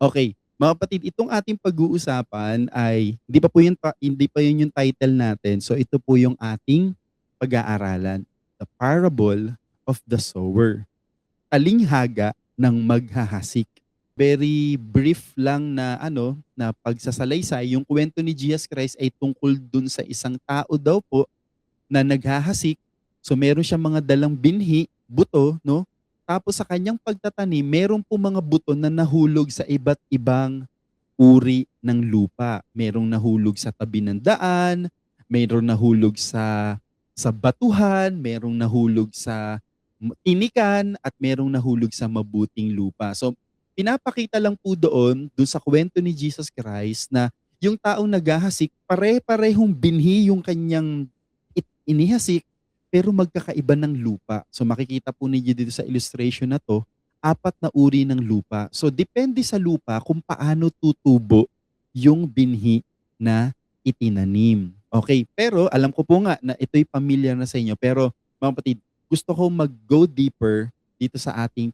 Okay, mga kapatid, itong ating pag-uusapan ay hindi pa yun yung title natin. So ito po yung ating pag-aaralan, The Parable of the Sower. Talinghaga ng maghahasik. Very brief lang na na pagsasalaysay. Yung kwento ni Jesus Christ ay tungkol dun sa isang tao daw po na naghahasik. So meron siyang mga dalang binhi, buto, no? Tapos sa kanyang pagtatanim, meron po mga buto na nahulog sa iba't ibang uri ng lupa. Merong nahulog sa tabi ng daan, merong nahulog sa batuhan, merong nahulog sa tinikan, at merong nahulog sa mabuting lupa. So, pinapakita lang po doon sa kwento ni Jesus Christ na yung taong naghahasik, pare-parehong binhi yung kanyang inihasik, pero magkakaiba ng lupa. So makikita po ninyo dito sa illustration na to, apat na uri ng lupa. So depende sa lupa kung paano tutubo yung binhi na itinanim. Okay, pero alam ko po nga na ito'y pamilyar na sa inyo. Pero mga kapatid, gusto ko mag-go deeper dito sa ating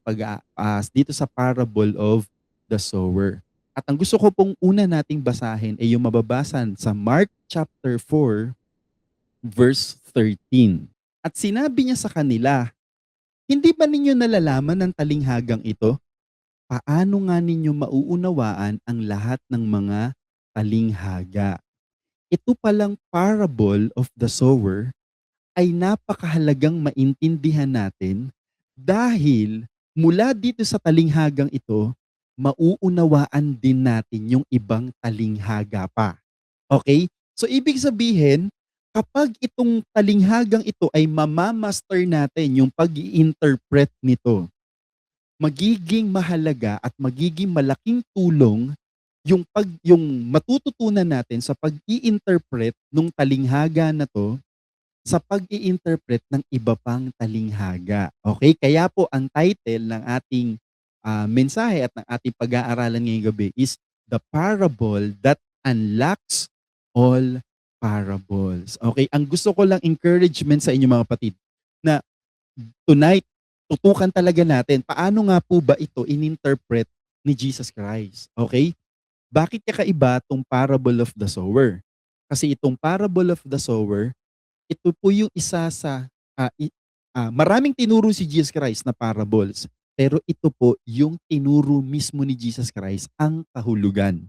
dito sa parable of the sower. At ang gusto ko pong una nating basahin ay yung mababasan sa Mark chapter 4 verse 13. At sinabi niya sa kanila, hindi ba ninyo nalalaman ng talinghagang ito? Paano nga ninyo mauunawaan ang lahat ng mga talinghaga? Ito palang parable of the sower ay napakahalagang maintindihan natin dahil mula dito sa talinghagang ito, mauunawaan din natin yung ibang talinghaga pa. Okay? So ibig sabihin, kapag itong talinghagang ito ay mamamaster natin yung pag-i-interpret nito, magiging mahalaga at magiging malaking tulong yung matututunan natin sa pag-i-interpret ng talinghaga na to sa pag-i-interpret ng iba pang talinghaga. Okay? Kaya po ang title ng ating mensahe at ng ating pag-aaralan ngayong gabi is The Parable That Unlocks All Parables. Okay? Ang gusto ko lang encouragement sa inyo mga kapatid na tonight, tutukan talaga natin paano nga po ba ito ininterpret ni Jesus Christ. Okay? Bakit kakaiba itong parable of the sower? Kasi itong parable of the sower, ito po yung isa sa maraming tinuro si Jesus Christ na parables. Pero ito po yung tinuro mismo ni Jesus Christ ang kahulugan.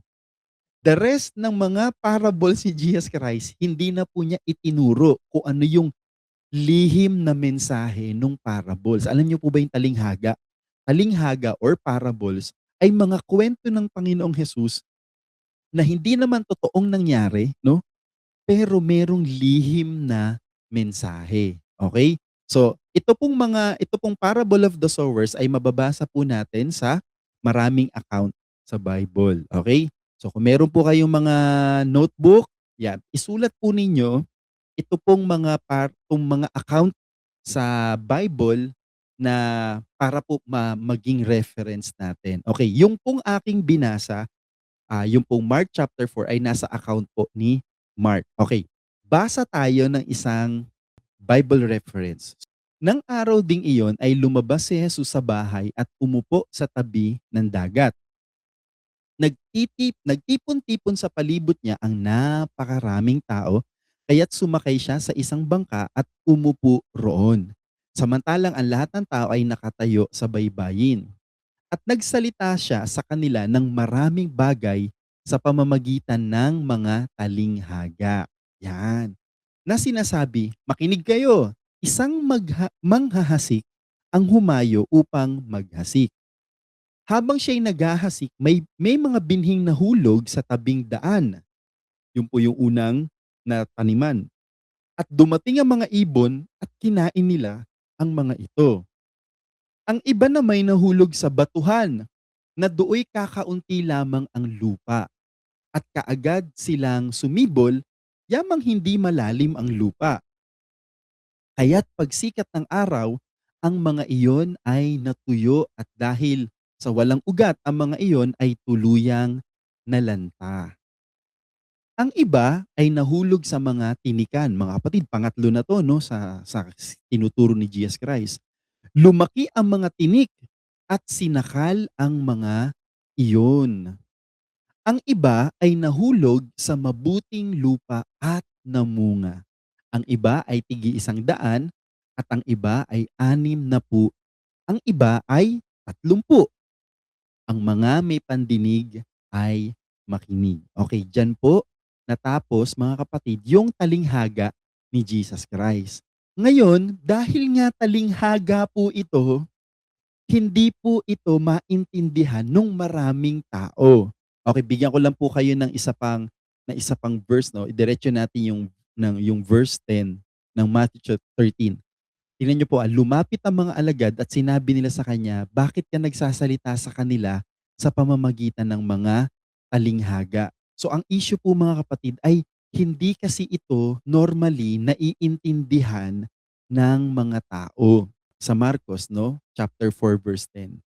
The rest ng mga parables ni Jesus Christ, hindi na po niya itinuro kung ano yung lihim na mensahe ng parables. Alam niyo po ba yung talinghaga? Talinghaga or parables ay mga kwento ng Panginoong Hesus na hindi naman totoong nangyari, no? Pero merong lihim na mensahe. Okay? So, ito pong parable of the sowers ay mababasa po natin sa maraming account sa Bible. Okay? So, kung meron po kayong mga notebook, yan, isulat po ninyo ito pong mga account sa Bible na para po maging reference natin. Okay, yung pong aking binasa, yung pong Mark chapter 4 ay nasa account po ni Mark. Okay, basa tayo ng isang Bible reference. Nang araw ding iyon ay lumabas si Jesus sa bahay at umupo sa tabi ng dagat. Nagtipon-tipon sa palibot niya ang napakaraming tao, kaya't sumakay siya sa isang bangka at umupo roon. Samantalang ang lahat ng tao ay nakatayo sa baybayin. At nagsalita siya sa kanila ng maraming bagay sa pamamagitan ng mga talinghaga. Yan. Na sinasabi, makinig kayo, isang manghahasik ang humayo upang maghasik. Habang siya'y naghahasik, may mga binhing nahulog sa tabing daan. Yun po yung unang na taniman. At dumating ang mga ibon at kinain nila ang mga ito. Ang iba na may nahulog sa batuhan na dooy kakaunti lamang ang lupa at kaagad silang sumibol yamang hindi malalim ang lupa. Kaya't pagsikat ng araw, ang mga iyon ay natuyo at dahil sa walang ugat, ang mga iyon ay tuluyang nalanta. Ang iba ay nahulog sa mga tinikan. Mga kapatid, pangatlo na to no, sa tinuturo ni Jesus Christ. Lumaki ang mga tinik at sinakal ang mga Iyon. Ang iba ay nahulog sa mabuting lupa at namunga. Ang iba ay tig-100 at ang iba ay 60. Ang iba ay 30. Ang mga may pandinig ay makinig. Okay, diyan po natapos mga kapatid yung talinghaga ni Jesus Christ. Ngayon, dahil nga talinghaga po ito, hindi po ito maintindihan nung maraming tao. Okay, bigyan ko lang po kayo ng isa pang verse, no. Idiretso natin yung verse 10 ng Matthew 13. Tingnan niyo po, lumapit ang mga alagad at sinabi nila sa kanya, bakit ka nagsasalita sa kanila sa pamamagitan ng mga talinghaga? So ang issue po mga kapatid ay hindi kasi ito normally naiintindihan ng mga tao. Sa Marcos, no, chapter 4 verse 10.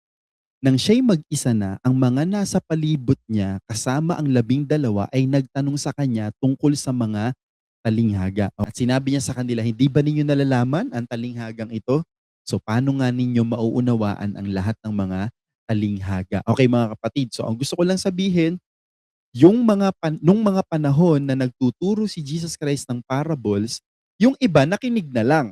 Nang siya'y mag-isa na, ang mga nasa palibot niya kasama ang 12 ay nagtanong sa kanya tungkol sa mga talinghaga. At sinabi niya sa kanila, hindi ba ninyo nalalaman ang talinghagang ito? So paano nga ninyo mauunawaan ang lahat ng mga talinghaga? Okay mga kapatid, so ang gusto ko lang sabihin, nung mga panahon na nagtuturo si Jesus Christ ng parables, yung iba nakinig na lang.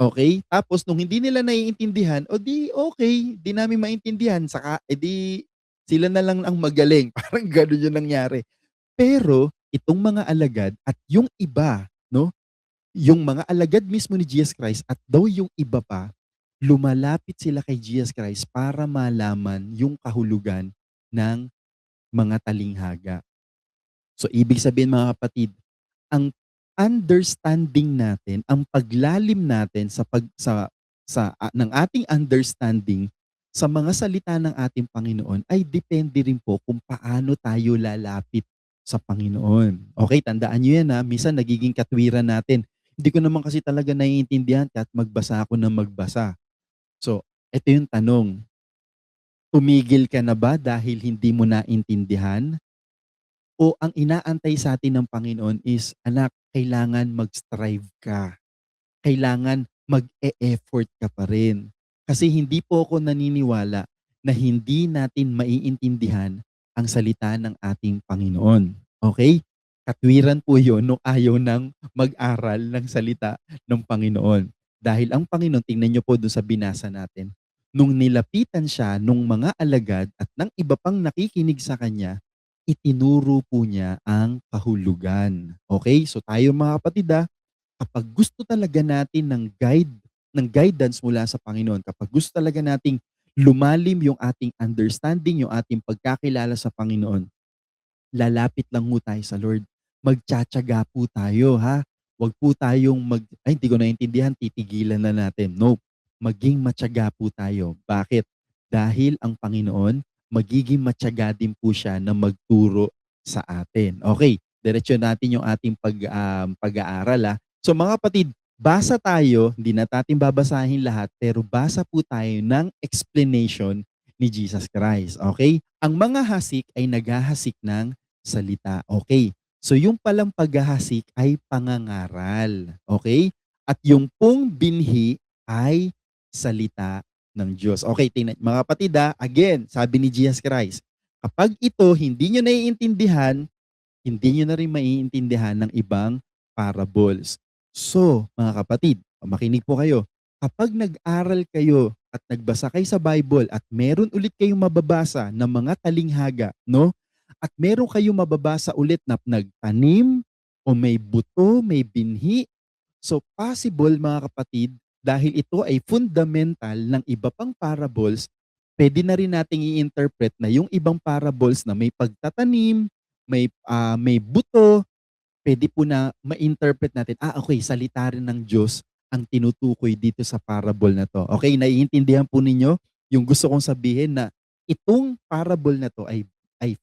Okay, tapos nung hindi nila naiintindihan, o di okay, di namin maintindihan saka di sila na lang ang magaling, parang gano'n yung nangyari. Pero itong mga alagad at yung iba, 'no, yung mga alagad mismo ni Jesus Christ at daw yung iba pa, lumalapit sila kay Jesus Christ para malaman yung kahulugan ng mga talinghaga. So ibig sabihin mga kapatid, ang understanding natin, ang paglalim natin ng ating understanding sa mga salita ng ating Panginoon ay depende rin po kung paano tayo lalapit sa Panginoon. Okay, tandaan niyo yan ha, minsan nagiging katwiran natin. Hindi ko naman kasi talaga naiintindihan kahit magbasa ako ng magbasa. So, ito yung tanong, tumigil ka na ba dahil hindi mo naintindihan? O ang inaantay sa atin ng Panginoon is, anak, kailangan mag-strive ka. Kailangan mag-e-effort ka pa rin. Kasi hindi po ako naniniwala na hindi natin maiintindihan ang salita ng ating Panginoon. Okay? Katwiran po yun nung ayaw ng mag-aral ng salita ng Panginoon. Dahil ang Panginoon, tingnan niyo po doon sa binasa natin, nung nilapitan siya nung mga alagad at ng iba pang nakikinig sa kanya, itinuro po niya ang kahulugan. Okay? So tayo mga kapatid kapag gusto talaga natin ng guidance mula sa Panginoon, kapag gusto talaga nating lumalim yung ating understanding, yung ating pagkakilala sa Panginoon, lalapit lang po tayo sa Lord. Magtsatsaga po tayo, ha? Huwag po tayong ay, hindi ko naintindihan, titigilan na natin. No. Maging matyaga po tayo. Bakit? Dahil ang Panginoon, magiging matyaga din po siya na magturo sa atin. Okay, diretso natin yung ating pag-aaral. So mga kapatid, basa tayo, hindi na natin babasahin lahat, pero basa po tayo ng explanation ni Jesus Christ. Okay? Ang mga hasik ay naghahasik ng salita. Okay. So yung palang paghahasik ay pangangaral. Okay? At yung pong binhi ay salita ng Diyos. Okay, tingnan. Mga kapatid again, sabi ni Jesus Christ, kapag ito hindi nyo naiintindihan, hindi nyo na rin maiintindihan ng ibang parables. So, mga kapatid, makinig po kayo. Kapag nag-aral kayo at nagbasa kayo sa Bible at meron ulit kayong mababasa ng mga talinghaga, no? At meron kayong mababasa ulit na nagtanim o may buto, may binhi. So, possible mga kapatid, dahil ito ay fundamental ng iba pang parables, pwede na rin nating i-interpret na yung ibang parables na may pagtatanim, may buto, pwede po na ma-interpret natin, okay, salita rin ng Diyos ang tinutukoy dito sa parable na to. Okay, naiintindihan po ninyo yung gusto kong sabihin na itong parable na to ay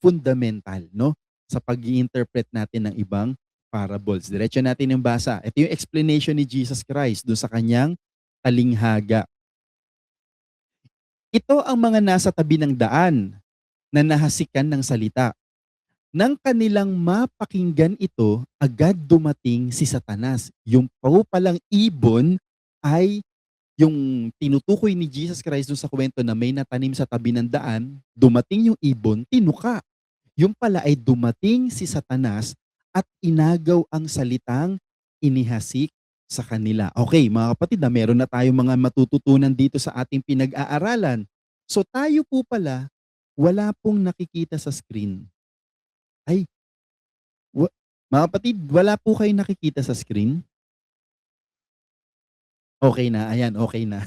fundamental, no? Sa pag-i-interpret natin ng ibang parables. Diretso natin yung basa. Ito yung explanation ni Jesus Christ doon sa kanyang talinghaga. Ito ang mga nasa tabi ng daan na nahasikan ng salita. Nang kanilang mapakinggan ito, agad dumating si Satanas. Yung palang ibon ay yung tinutukoy ni Jesus Christ dun sa kwento na may natanim sa tabi ng daan, dumating yung ibon, tinuka. Yung pala ay dumating si Satanas at inagaw ang salitang inihasik sa kanila. Okay, mga kapatid, na meron na tayong mga matututunan dito sa ating pinag-aaralan. So tayo po pala, wala pong nakikita sa screen. Ay, wa- mga kapatid, wala po kayong nakikita sa screen? Okay na, ayan, okay na.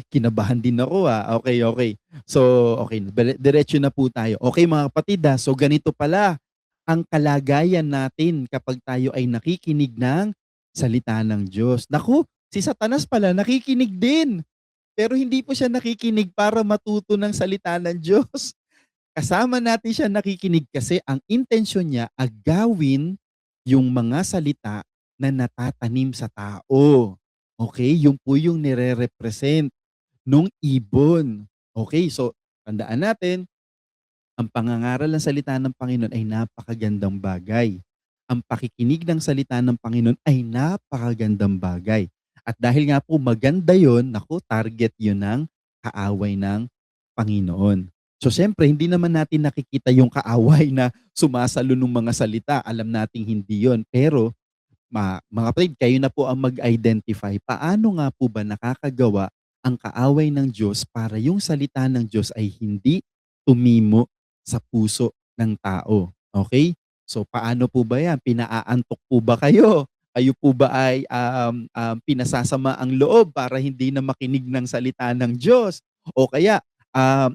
Kinabahan din ako, ah. Okay, okay. So, okay, diretso na po tayo. Okay, mga kapatid, so ganito pala ang kalagayan natin kapag tayo ay nakikinig ng salita ng Diyos. Naku, si Satanas pala nakikinig din, pero hindi po siya nakikinig para matuto ng salita ng Diyos. Kasama natin siya nakikinig kasi ang intensyon niya agawin yung mga salita na natatanim sa tao. Okay, yung po yung nire-represent nung ibon. Okay, so tandaan natin, ang pangangaral ng salita ng Panginoon ay napakagandang bagay. Ang pakikinig ng salita ng Panginoon ay napakagandang bagay. At dahil nga po maganda yon, naku, target yun ng kaaway ng Panginoon. So siyempre, hindi naman natin nakikita yung kaaway na sumasalo ng mga salita. Alam nating hindi yon. Pero mga kapatid, kayo na po ang mag-identify. Paano nga po ba nakakagawa ang kaaway ng Diyos para yung salita ng Diyos ay hindi tumimo sa puso ng tao? Okay? So paano po ba yan? Pinaaantok po ba kayo? Kayo po ba ay pinasasama ang loob para hindi na makinig ng salita ng Diyos? O kaya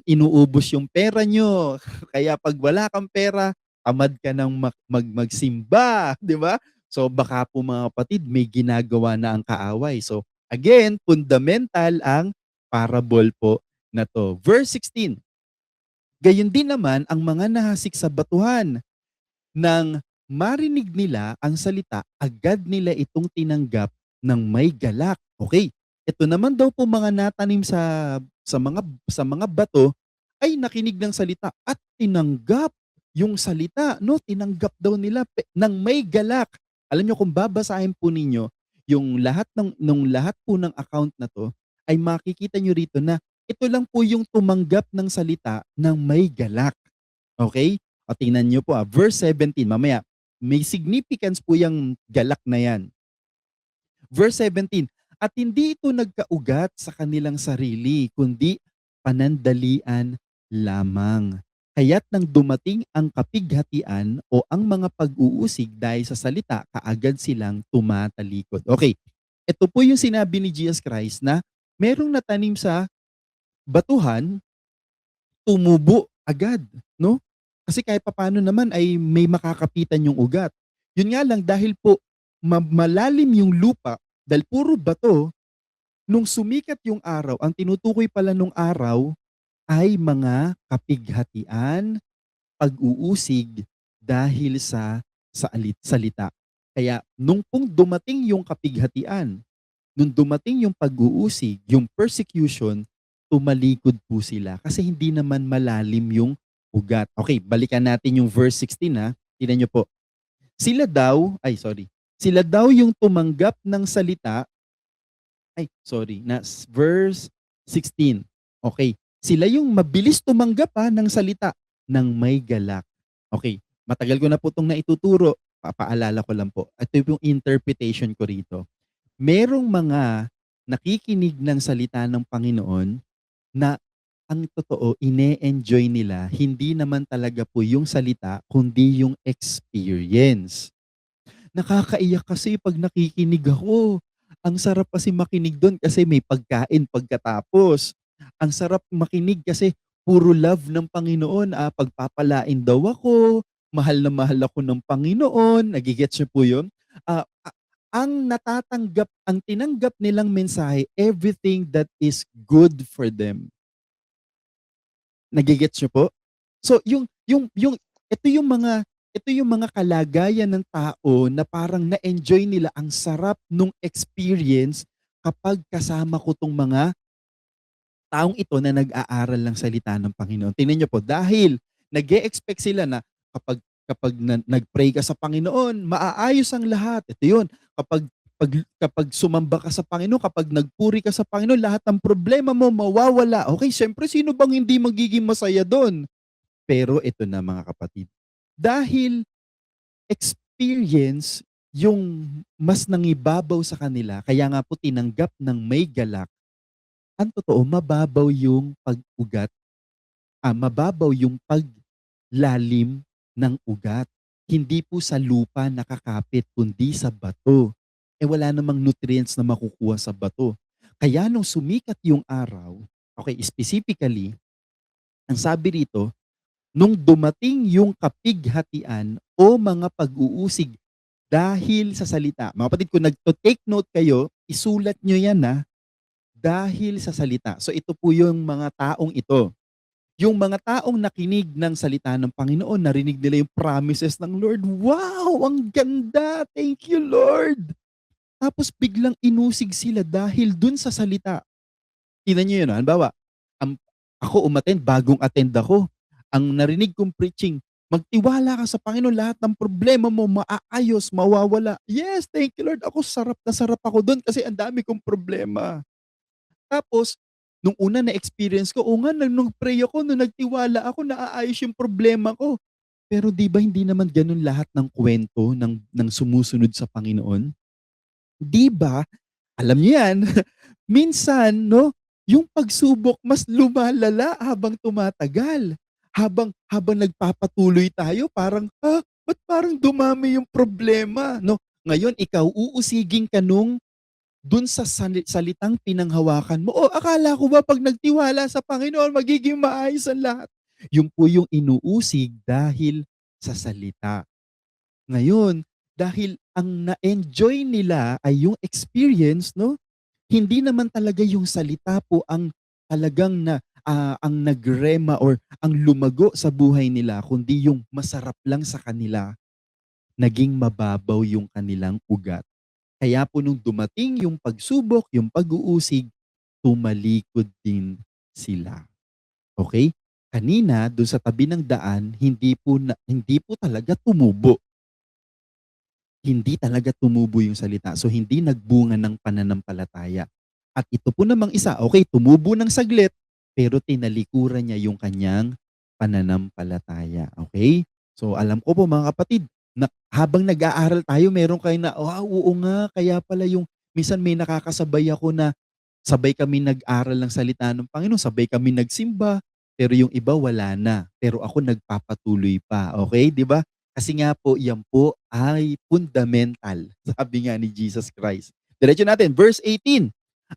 inuubos yung pera nyo? Kaya pag wala kang pera, tamad ka ng magsimba, di ba? So baka po mga kapatid, may ginagawa na ang kaaway. So again, fundamental ang parable po na to. Verse 16, gayon din naman ang mga nahasik sa batuhan. Nang marinig nila ang salita, agad nila itong tinanggap ng may galak. Okay, ito naman daw po mga natanim sa mga bato ay nakinig ng salita at tinanggap yung salita, no? Tinanggap daw nila ng may galak. Alam niyo, kung babasahin po ninyo yung lahat lahat po ng account na to, ay makikita niyo rito na ito lang po yung tumanggap ng salita ng may galak. Okay? O tingnan niyo po, verse 17, mamaya may significance po yung galak na yan. Verse 17, at hindi ito nagkaugat sa kanilang sarili, kundi panandalian lamang. Kaya't nang dumating ang kapighatian o ang mga pag-uusig dahil sa salita, kaagad silang tumatalikod. Okay, ito po yung sinabi ni Jesus Christ na merong natanim sa batuhan, tumubo agad, no? Kasi kahit papaano naman ay may makakapitan yung ugat. Yun nga lang, dahil po malalim yung lupa, dahil puro bato, nung sumikat yung araw, ang tinutukoy pala nung araw ay mga kapighatian, pag-uusig dahil sa salita. Kaya nung pong dumating yung kapighatian, nung dumating yung pag-uusig, yung persecution, tumalikod po sila kasi hindi naman malalim yung ugat. Okay, balikan natin yung verse 16 ha. Tingnan niyo po. Sila daw yung tumanggap ng salita, verse 16. Okay, sila yung mabilis tumanggap ng salita ng may galak. Okay, matagal ko na po itong naituturo. Papaalala ko lang po. Ito yung interpretation ko rito. Merong mga nakikinig ng salita ng Panginoon na ang totoo, ine-enjoy nila, hindi naman talaga po yung salita, kundi yung experience. Nakakaiyak kasi pag nakikinig ako. Ang sarap kasi makinig doon kasi may pagkain pagkatapos. Ang sarap makinig kasi puro love ng Panginoon. Pagpapalain daw ako, mahal na mahal ako ng Panginoon. Nagigets niyo po yun? Ang tinanggap nilang mensahe, everything that is good for them. Nagigets niyo po? So ito yung mga kalagayan ng tao na parang na-enjoy nila, ang sarap nung experience kapag kasama ko tong mga taong ito na nag-aaral ng salita ng Panginoon. Tingnan niyo po, dahil nag-e-expect sila na kapag nag-pray ka sa Panginoon, maaayos ang lahat. Ito 'yun. Kapag kapag sumamba ka sa Panginoon, kapag nagpuri ka sa Panginoon, lahat ng problema mo mawawala. Okay, siyempre sino bang hindi magiging masaya do'n? Pero ito na mga kapatid, dahil experience yung mas nangibabaw sa kanila, kaya nga po tinanggap ng may galak, ang totoo mababaw yung pag-ugat, mababaw yung paglalim ng ugat. Hindi po sa lupa nakakapit kundi sa bato. Wala namang nutrients na makukuha sa bato. Kaya nung sumikat yung araw, okay, specifically, ang sabi rito, nung dumating yung kapighatian o mga pag-uusig dahil sa salita. Mga kapatid, kung nagto-take note kayo, isulat nyo yan dahil sa salita. So ito po yung mga taong ito. Yung mga taong nakinig ng salita ng Panginoon, narinig nila yung promises ng Lord. Wow! Ang ganda! Thank you, Lord! Tapos biglang inusig sila dahil dun sa salita. Tingnan niyo yun, halimbawa, ako umattend, bagong attend ako. Ang narinig kong preaching, magtiwala ka sa Panginoon, lahat ng problema mo maaayos, mawawala. Yes, thank you Lord. Ako sarap na sarap ako doon kasi ang dami kong problema. Tapos, nung una na-experience ko, oo nga, nung nag-pray ako, nung nagtiwala ako, naaayos yung problema ko. Pero di ba hindi naman ganun lahat ng kwento ng sumusunod sa Panginoon? Di ba alam niyo yan, minsan 'no, yung pagsubok mas lumalala habang tumatagal. Habang nagpapatuloy tayo parang, ba't parang dumami yung problema 'no? Ngayon ikaw uusigin ka dun sa salitang pinanghawakan mo, "Oh, akala ko ba 'pag nagtiwala sa Panginoon magiging maayos ang lahat?" Yun po yung inuusig dahil sa salita. Ngayon, dahil ang na-enjoy nila ay yung experience 'no, hindi naman talaga yung salita po ang talagang ang nagrema or ang lumago sa buhay nila kundi yung masarap lang sa kanila, naging mababaw yung kanilang ugat. Kaya po nung dumating yung pagsubok, yung pag-uusig, tumalikod din sila. Okay? Kanina dun sa tabi ng daan, hindi po talaga tumubo. Hindi talaga tumubo yung salita. So, hindi nagbunga ng pananampalataya. At ito po namang isa, okay, tumubo ng saglit, pero tinalikuran niya yung kanyang pananampalataya. Okay? So, alam ko po mga kapatid, na habang nag-aaral tayo, meron kayo na, wow, oo nga, kaya pala yung, minsan may nakakasabay ako na sabay kami nag-aral ng salita ng Panginoon, sabay kami nagsimba, pero yung iba wala na. Pero ako nagpapatuloy pa. Okay? Di ba? Kasi nga po, yan po ay fundamental, sabi nga ni Jesus Christ. Diretso natin, verse 18.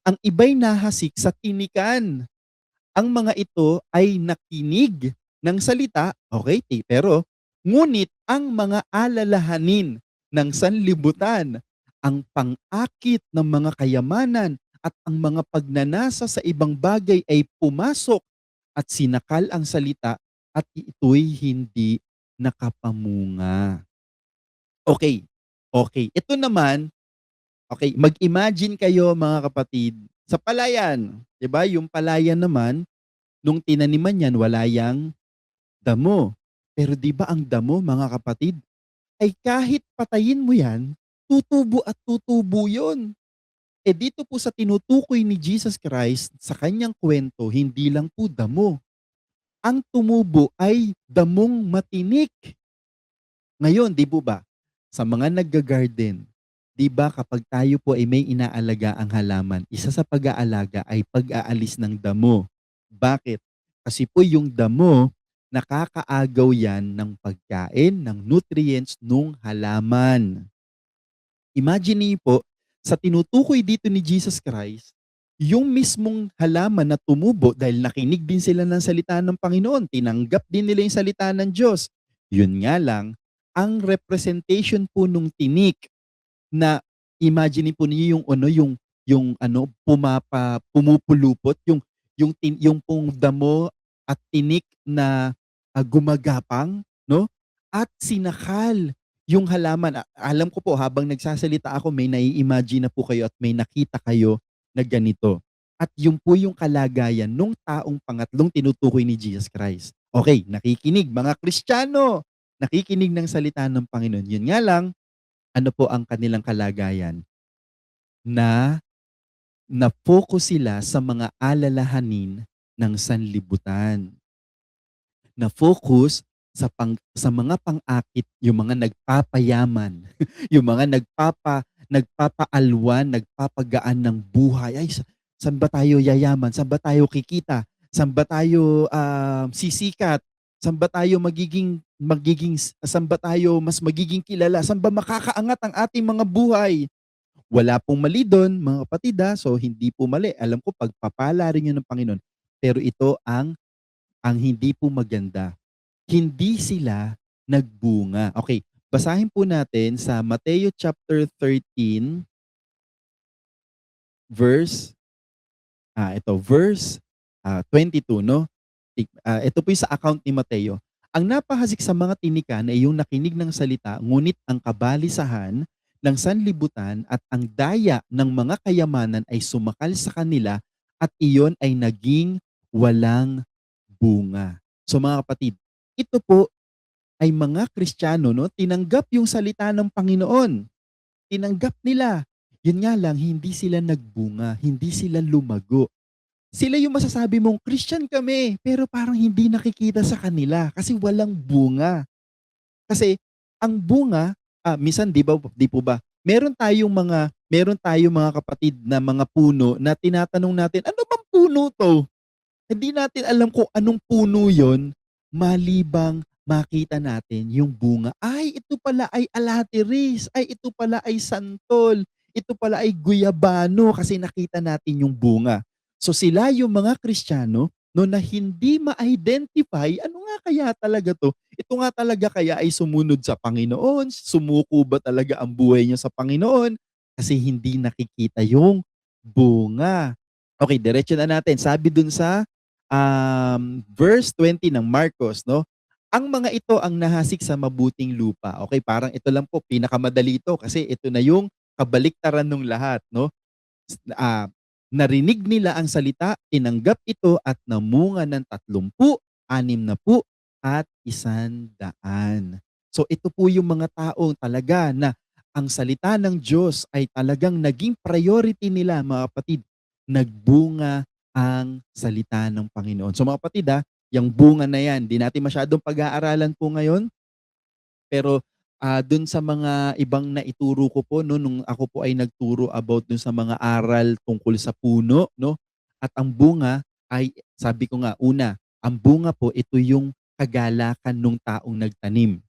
Ang iba'y nahasik sa tinikan. Ang mga ito ay nakinig ng salita, okay, pero ngunit ang mga alalahanin ng sanlibutan, ang pang-akit ng mga kayamanan at ang mga pagnanasa sa ibang bagay ay pumasok at sinakal ang salita at ito'y hindi nakapamunga. Okay, okay. Ito naman, okay, mag-imagine kayo mga kapatid, sa palayan, 'di ba? Yung palayan naman, nung tinaniman yan wala yang damo. Pero 'di ba ang damo mga kapatid, ay kahit patayin mo yan, tutubo at tutubo yun. Dito po sa tinutukoy ni Jesus Christ sa kanyang kwento, hindi lang po damo. Ang tumubo ay damong matinik. Ngayon, 'di po ba, sa mga nagga-garden, 'di ba kapag tayo po ay may inaalaga-ang halaman, isa sa pag-aalaga ay pag-aalis ng damo. Bakit? Kasi po yung damo, nakakaagaw yan ng pagkain, ng nutrients nung halaman. Imagine niyo po, sa tinutukoy dito ni Jesus Christ, yung mismong halaman na tumubo dahil nakinig din sila ng salita ng Panginoon, tinanggap din nila yung salita ng Diyos. Yun nga lang, ang representation po nung tinik na imagine po niyo yung pumupulupot yung pong damo at tinik na gumagapang no at sinakal yung halaman. Alam ko po habang nagsasalita ako may nai-imagine na po kayo at may nakita kayo na ganito. At yun po yung kalagayan nung taong pangatlong tinutukoy ni Jesus Christ. Okay, nakikinig mga Kristiyano, nakikinig ng salita ng Panginoon. Yun nga lang, ano po ang kanilang kalagayan? na na-focus sila sa mga alalahanin ng sanlibutan. Na-focus sa mga pang-akit, yung mga nagpapayaman, yung mga nagpapaalwan, nagpapagaan ng buhay. Ay, saan ba tayo yayaman? Saan ba tayo kikita? Saan ba tayo sisikat? Saan ba tayo saan ba tayo mas magiging kilala? Saan ba makakaangat ang ating mga buhay? Wala pong mali do'n, mga kapatid, so hindi po mali. Alam ko pagpapala rin 'yun ng Panginoon. Pero ito ang hindi po maganda, hindi sila nagbunga. Okay, basahin po natin sa Mateo chapter 13 verse, verse 22 'no. Ito po yung sa account ni Mateo. "Ang napahasik sa mga tinikan ay yung nakinig ng salita, ngunit ang kabalisahan ng sanlibutan at ang daya ng mga kayamanan ay sumakal sa kanila at iyon ay naging walang bunga." So mga kapatid, ito po ay mga Kristiyano 'no, tinanggap yung salita ng Panginoon, tinanggap nila. Yun nga lang hindi sila nagbunga, hindi sila lumago. Sila yung masasabi mong Christian kami, pero parang hindi nakikita sa kanila kasi walang bunga. Kasi ang bunga, minsan 'di po ba, meron tayong mga kapatid na mga puno na tinatanong natin, "Ano bang puno 'to?" Hindi natin alam kung anong puno yon malibang makita natin yung bunga. Ay, ito pala ay alateris. Ay, ito pala ay santol. Ito pala ay guyabano kasi nakita natin yung bunga. So sila yung mga Kristiyano no na hindi ma-identify ano nga kaya talaga to. Ito nga talaga kaya ay sumunod sa Panginoon, sumuko ba talaga ang buhay niya sa Panginoon kasi hindi nakikita yung bunga. Okay, diretso na natin. Sabi dun sa verse 20 ng Marcos 'no, ang mga ito ang nahasik sa mabuting lupa. Okay, parang ito lang po pinakamadali ito kasi ito na yung kabaliktaran nung lahat 'no. Ah, Narinig nila ang salita, tinanggap ito at namunga ng 30, 60 at 100. So ito po yung mga taong talaga na ang salita ng Diyos ay talagang naging priority nila mga kapatid. Nagbunga ang salita ng Panginoon. So mga kapatid, yung bunga na yan, di natin masyadong pag-aaralan po ngayon, pero dun sa mga ibang naituro ko po 'no, nung ako po ay nagturo about dun sa mga aral tungkol sa puno 'no, at ang bunga ay sabi ko nga, una, ang bunga po ito yung kagalakan nung taong nagtanim.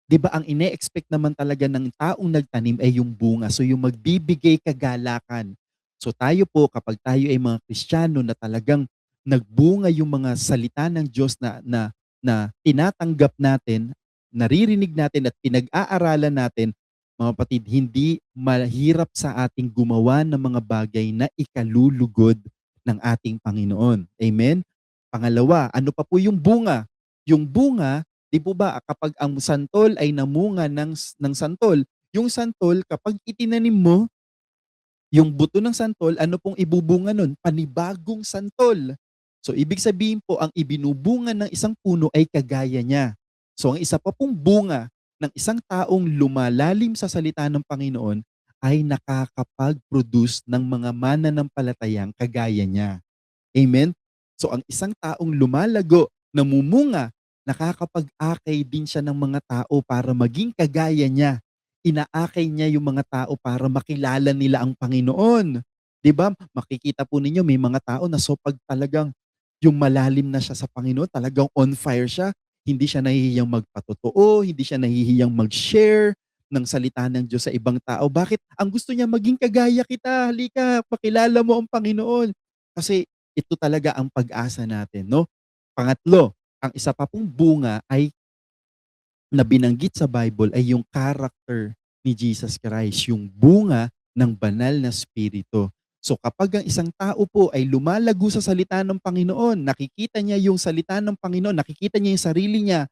'Di ba ang ine-expect naman talaga ng taong nagtanim ay yung bunga, so yung magbibigay kagalakan. So tayo po kapag tayo ay mga Kristiyano na talagang nagbunga yung mga salita ng Diyos na tinatanggap natin, naririnig natin at pinag-aaralan natin, mga kapatid, hindi mahirap sa ating gumawa ng mga bagay na ikalulugod ng ating Panginoon. Amen? Pangalawa, ano pa po yung bunga? Yung bunga, 'di po ba kapag ang santol ay namunga ng santol, yung santol kapag itinanim mo, yung buto ng santol, ano pong ibubunga nun? Panibagong santol. So ibig sabihin po, ang ibinubunga ng isang puno ay kagaya niya. So ang isa pa pong bunga ng isang taong lumalalim sa salita ng Panginoon ay nakakapag-produce ng mga mananampalatayang kagaya niya. Amen? So ang isang taong lumalago, namumunga, nakakapag-akay din siya ng mga tao para maging kagaya niya. Inaakay niya yung mga tao para makilala nila ang Panginoon. 'Di ba? Makikita po ninyo may mga tao na so pag talagang yung malalim na siya sa Panginoon, talagang on fire siya, hindi siya nahihiyang magpatotoo, hindi siya nahihiyang mag-share ng salita ng Diyos sa ibang tao. Bakit? Ang gusto niya maging kagaya kita. Halika, pakilala mo ang Panginoon. Kasi ito talaga ang pag-asa natin, no? Pangatlo, ang isa pa pong bunga ay na binanggit sa Bible ay yung character ni Jesus Christ, yung bunga ng banal na spirito. So kapag ang isang tao po ay lumalago sa salita ng Panginoon, nakikita niya yung salita ng Panginoon, nakikita niya yung sarili niya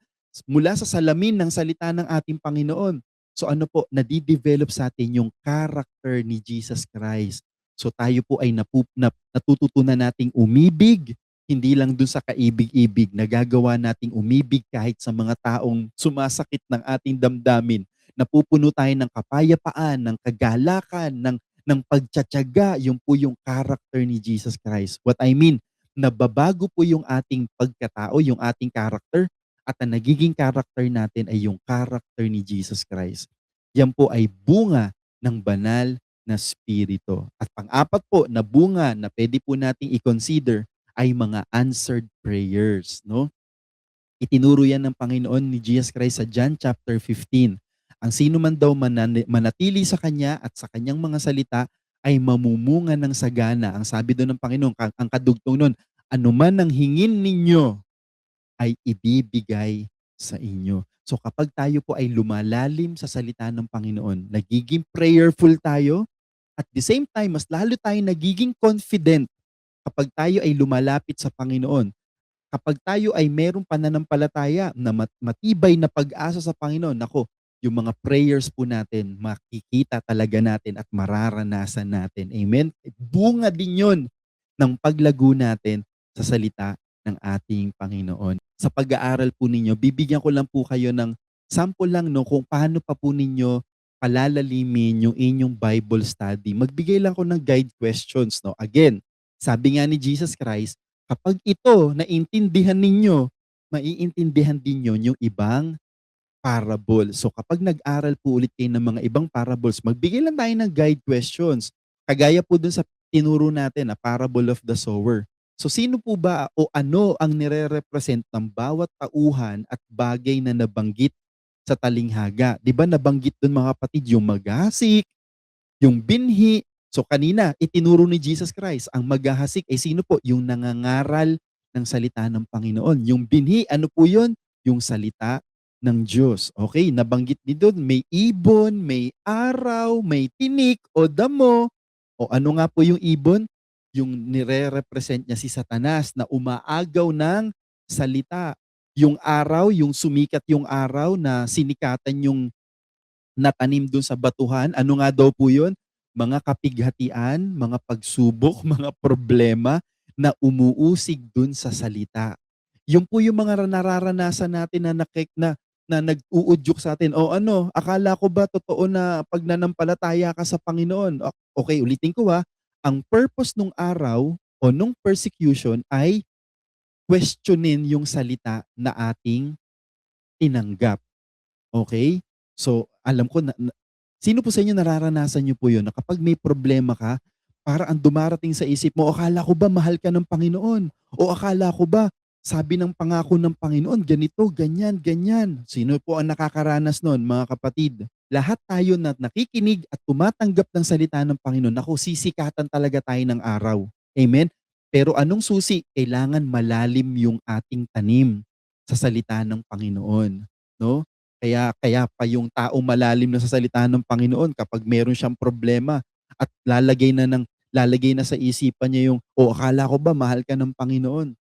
mula sa salamin ng salita ng ating Panginoon. So ano po, nadidevelop sa atin yung character ni Jesus Christ. So tayo po ay natututunan nating umibig, hindi lang dun sa kaibig-ibig, nagagawa nating umibig kahit sa mga taong sumasakit ng ating damdamin. Napupuno tayo ng kapayapaan, ng kagalakan, ng pagtiyatiyaga, yun po yung character ni Jesus Christ. What I mean, nababago po yung ating pagkatao, yung ating character, at ang nagiging character natin ay yung character ni Jesus Christ. Yan po ay bunga ng banal na spirito. At pang-apat po na bunga na pwede po nating i-consider ay mga answered prayers, no? Itinuro yan ng Panginoon ni Jesus Christ sa John chapter 15. Ang sino man daw manatili sa Kanya at sa Kanyang mga salita ay mamumunga ng sagana. Ang sabi doon ng Panginoon, ang kadugtong nun, anuman ang hingin ninyo ay ibibigay sa inyo. So kapag tayo po ay lumalalim sa salita ng Panginoon, nagiging prayerful tayo, at the same time, mas lalo tayo nagiging confident kapag tayo ay lumalapit sa Panginoon. Kapag tayo ay merong pananampalataya na matibay na pag-asa sa Panginoon, nako, yung mga prayers po natin, makikita talaga natin at mararanasan natin. Amen? Bunga din yun ng paglago natin sa salita ng ating Panginoon. Sa pag-aaral po ninyo, bibigyan ko lang po kayo ng sample lang, no, kung paano pa po ninyo palalalimin yung inyong Bible study. Magbigay lang ko ng guide questions. No? Again, sabi nga ni Jesus Christ, kapag ito naintindihan ninyo, maiintindihan din nyo yung ibang parable. So kapag nag-aral po ulit kayo ng mga ibang parables, magbigay lang tayo ng guide questions. Kagaya po dun sa tinuro natin na parable of the sower. So sino po ba o ano ang nire-represent ng bawat tauhan at bagay na nabanggit sa talinghaga? 'Di ba nabanggit dun mga kapatid yung maghasik, yung binhi. So kanina, itinuro ni Jesus Christ, ang maghahasik ay sino po? Yung nangangaral ng salita ng Panginoon. Yung binhi, ano po yun? Yung salita ng Diyos. Okay, nabanggit ni doon, may ibon, may araw, may tinik o damo. O ano nga po yung ibon? Yung nire-represent niya si Satanas na umaagaw ng salita. Yung araw, yung sumikat yung araw na sinikatan yung natanim dun sa batuhan. Ano nga daw po yun? Mga kapighatian, mga pagsubok, mga problema na umuusig dun sa salita. Yun po yung mga nararanasan natin na na nag-uudyok sa atin. O ano, akala ko ba totoo na pagnanampalataya ka sa Panginoon? Okay, ulitin ko ha. Ang purpose nung araw o nung persecution ay questionin yung salita na ating tinanggap. Okay? So, alam ko na sino po sa inyo nararanasan niyo po 'yun na kapag may problema ka, para ang dumarating sa isip mo, akala ko ba mahal ka ng Panginoon? O akala ko ba sabi ng pangako ng Panginoon ganito, ganyan, ganyan. Sino po ang nakakaranas nun, mga kapatid? Lahat tayo na nakikinig at tumatanggap ng salita ng Panginoon, naku, sisikatan talaga tayo ng araw. Amen? Pero anong susi? Kailangan malalim yung ating tanim sa salita ng Panginoon. No? Kaya pa yung taong malalim na sa salita ng Panginoon kapag meron siyang problema at lalagay na sa isipan niya yung, akala ko ba mahal ka ng Panginoon?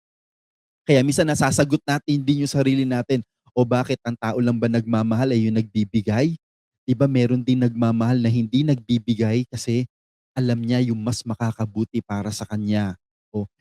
Kaya minsan nasasagot natin din yung sarili natin, o bakit ang tao lang ba nagmamahal ay yung nagbibigay? 'Di ba meron din nagmamahal na hindi nagbibigay kasi alam niya yung mas makakabuti para sa kanya.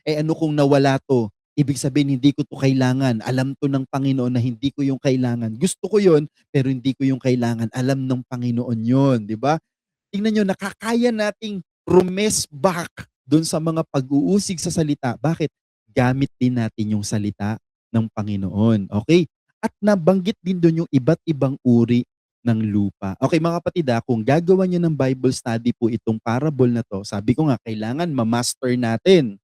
Ano kung nawala 'to? Ibig sabihin hindi ko 'to kailangan. Alam 'to ng Panginoon na hindi ko yung kailangan. Gusto ko yon pero hindi ko yung kailangan. Alam ng Panginoon yon, 'di ba? Tingnan niyo, nakakaya nating rumes back dun sa mga pag-uusig sa salita. Bakit? Gamit din natin yung salita ng Panginoon. Okay? At nabanggit din dun yung iba't ibang uri ng lupa. Okay, mga kapatid, kung gagawa niyo ng Bible study po itong parable na to, sabi ko nga, kailangan ma-master natin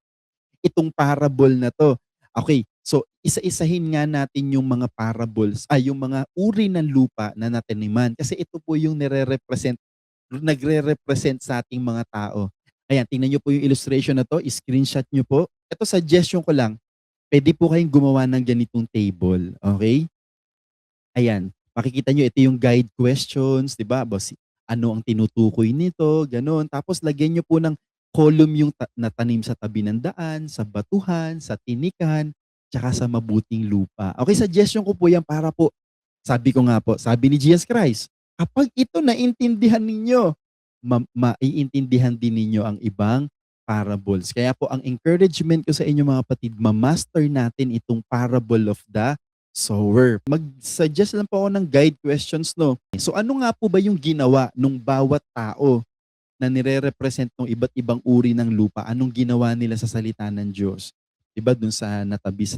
itong parable na to. Okay, so isa-isahin nga natin yung mga parables, yung mga uri ng lupa na nataniman. Kasi ito po yung nagre-represent sa ating mga tao. Ayan, tingnan niyo po yung illustration na 'to, screenshot niyo po. Ito suggestion ko lang, puwede po kayong gumawa ng ganitong table, okay? Ayan, makikita niyo ito yung guide questions, 'di ba? Ano ang tinutukoy nito, gano'n. Tapos lagyan niyo po ng column yung natanim sa tabi ng daan, sa batuhan, sa tinikan, tsaka sa mabuting lupa. Okay, suggestion ko po 'yan para po, sabi ko nga po, sabi ni Jesus Christ, kapag ito naintindihan ninyo, maiintindihan din ninyo ang ibang parables. Kaya po ang encouragement ko sa inyo, mga kapatid, ma-master natin itong parable of the sower. Mag-suggest lang po ako ng guide questions, no? So ano nga po ba yung ginawa nung bawat tao na nire-represent ng iba't ibang uri ng lupa, anong ginawa nila sa salita ng Diyos. 'Di ba dun sa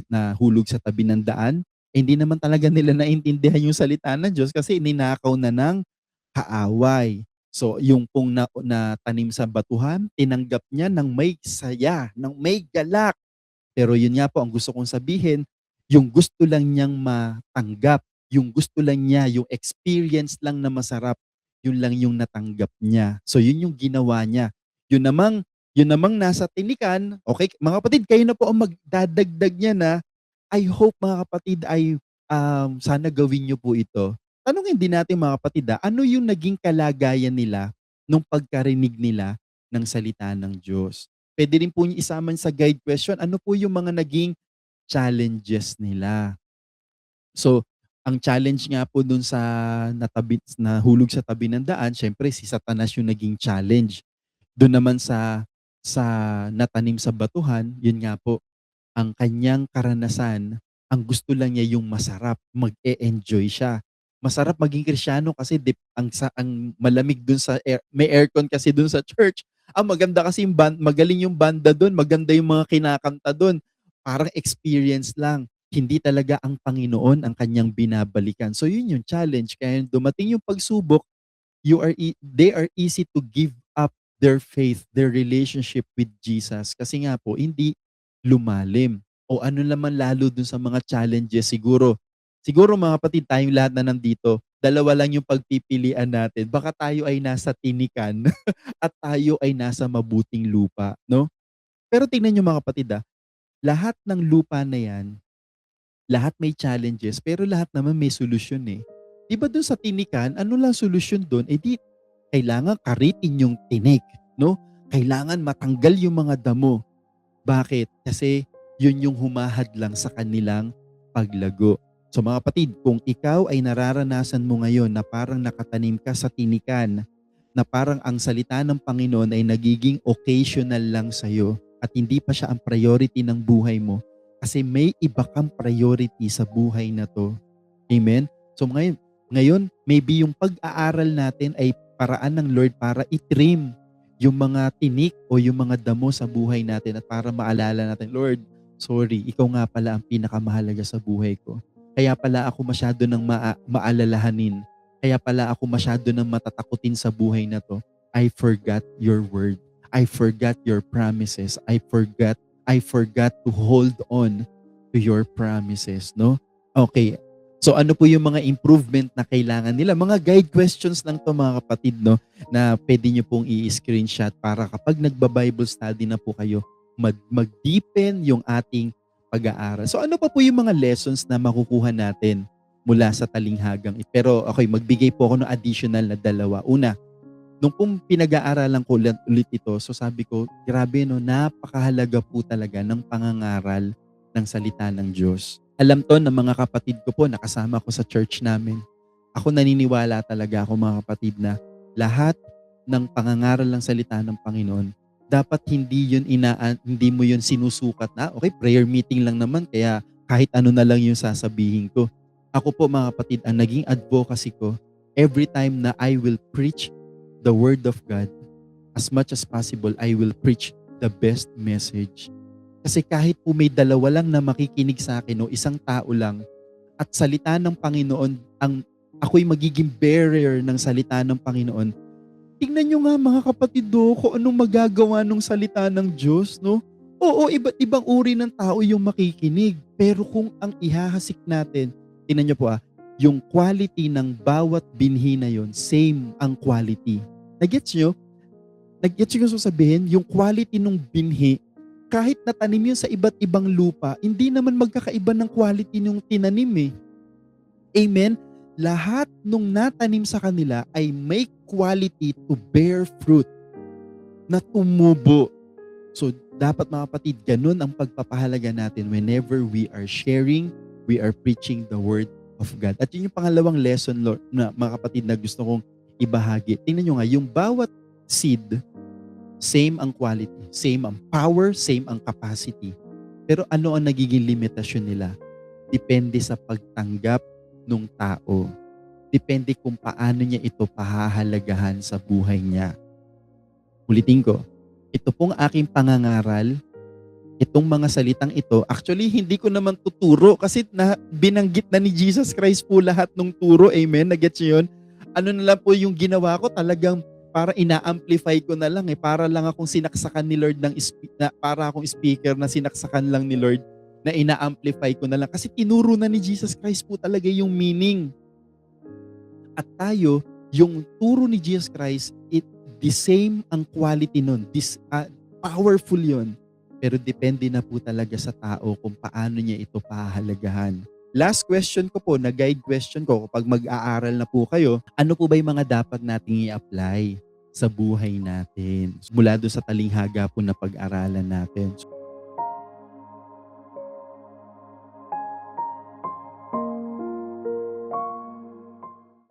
nahulog sa tabi ng daan, hindi naman talaga nila naintindihan yung salita ng Diyos kasi ninakaw na ng kaaway. So yung pong natanim sa batuhan, tinanggap niya ng may saya, ng may galak. Pero yun nga po ang gusto kong sabihin, yung gusto lang niyang matanggap, yung gusto lang niya, yung experience lang na masarap, yun lang yung natanggap niya. So yun yung ginawa niya. Yun namang nasa tinikan, okay, mga kapatid, kayo na po ang magdadagdag niya na, I hope mga kapatid ay sana gawin niyo po ito. Tanungin din natin mga kapatid, ano yung naging kalagayan nila nung pagkarinig nila ng salita ng Diyos? Puwede rin po niyo isama sa guide question, ano po yung mga naging challenges nila? So, ang challenge nga po dun sa nahulog sa tabi ng daan, siyempre si Satanas yung naging challenge. Dun naman sa natanim sa batuhan, yun nga po, ang kanyang karanasan, ang gusto lang niya yung masarap, mag-e-enjoy siya. Masarap maging Kristiyano kasi ang malamig dun sa may aircon kasi dun sa church. Ang maganda kasi yung magaling yung banda dun, maganda yung mga kinakanta dun. Parang experience lang. Hindi talaga ang Panginoon ang kanyang binabalikan. So yun yung challenge. Kaya dumating yung pagsubok, they are easy to give up their faith, their relationship with Jesus. Kasi nga po, hindi lumalim. O ano naman lalo dun sa mga challenges, siguro mga kapatid, tayong lahat na nandito, dalawa lang yung pagpipilian natin. Baka tayo ay nasa tinikan at tayo ay nasa mabuting lupa, no? Pero tingnan nyo mga kapatid, lahat ng lupa na yan, lahat may challenges, pero lahat naman may solusyon eh. Di ba dun sa tinikan, ano lang solusyon dun? Eh di, kailangan karitin yung tinik, no? Kailangan matanggal yung mga damo. Bakit? Kasi yun yung humahadlang sa kanilang paglago. So mga kapatid, kung ikaw ay nararanasan mo ngayon na parang nakatanim ka sa tinikan, na parang ang salita ng Panginoon ay nagiging occasional lang sa'yo at hindi pa siya ang priority ng buhay mo kasi may iba kang priority sa buhay na to. Amen? So ngayon maybe yung pag-aaral natin ay paraan ng Lord para itrim yung mga tinik o yung mga damo sa buhay natin at para maalala natin, Lord, sorry, ikaw nga pala ang pinakamahalaga sa buhay ko. Kaya pala ako masyado ng maalalahanin. Kaya pala ako masyado ng matatakutin sa buhay na to. I forgot your word. I forgot your promises. I forgot to hold on to your promises, no? Okay. So ano po yung mga improvement na kailangan nila? Mga guide questions lang to mga kapatid, no? Na pwede nyo pong i-screenshot para kapag nagba-Bible study na po kayo, mag-deepen yung ating pag-aaral. So ano pa po yung mga lessons na makukuha natin mula sa talinghagang ito? Pero okay, magbigay po ako ng additional na dalawa. Una, nung pong pinag-aaralan ko ulit ito, so sabi ko, grabe no, napakahalaga po talaga ng pangangaral ng salita ng Diyos. Alam to ng mga kapatid ko po, nakasama ko sa church namin. Ako naniniwala talaga ako mga kapatid na lahat ng pangangaral ng salita ng Panginoon, dapat hindi mo yun sinusukat na, okay, prayer meeting lang naman, kaya kahit ano na lang yung sasabihin ko. Ako po mga kapatid, ang naging advocacy ko, every time na I will preach the Word of God, as much as possible, I will preach the best message. Kasi kahit po may dalawa lang na makikinig sa akin o isang tao lang at salita ng Panginoon, ako'y magiging bearer ng salita ng Panginoon. Tingnan nyo nga mga kapatid kung anong magagawa ng salita ng Diyos, no? Oo, iba't ibang uri ng tao yung makikinig. Pero kung ang ihahasik natin, tingnan nyo po yung quality ng bawat binhi na yon, same ang quality. Nagets nyo? Nagets nyo yung sasabihin? Yung quality ng binhi, kahit natanim yun sa iba't ibang lupa, hindi naman magkakaiba ng quality ng tinanim eh. Amen? Lahat nung natanim sa kanila ay may quality to bear fruit, na tumubo. So, dapat mga kapatid, ganun ang pagpapahalaga natin whenever we are sharing, we are preaching the Word of God. At yun yung pangalawang lesson, Lord, na mga kapatid na gusto kong ibahagi. Tingnan nyo nga, yung bawat seed, same ang quality, same ang power, same ang capacity. Pero ano ang nagiging limitasyon nila? Depende sa pagtanggap ng tao. Depende kung paano niya ito pahahalagahan sa buhay niya. Ulitin ko, ito pong aking pangangaral, itong mga salitang ito, actually hindi ko naman tuturo kasi binanggit na ni Jesus Christ po lahat ng turo. Amen? Nagets niyo yun? Ano na lang po yung ginawa ko, talagang para ina-amplify ko na lang para lang akong sinaksakan ni Lord para akong speaker na sinaksakan lang ni Lord na ina-amplify ko na lang. Kasi tinuro na ni Jesus Christ po talaga yung meaning. At tayo, yung turo ni Jesus Christ, the same ang quality nun. Powerful yun. Pero depende na po talaga sa tao kung paano niya ito pahahalagahan. Last question ko po, na guide question ko, kapag mag-aaral na po kayo, ano po ba yung mga dapat nating i-apply sa buhay natin? Mula doon sa talinghaga po na pag-aralan natin.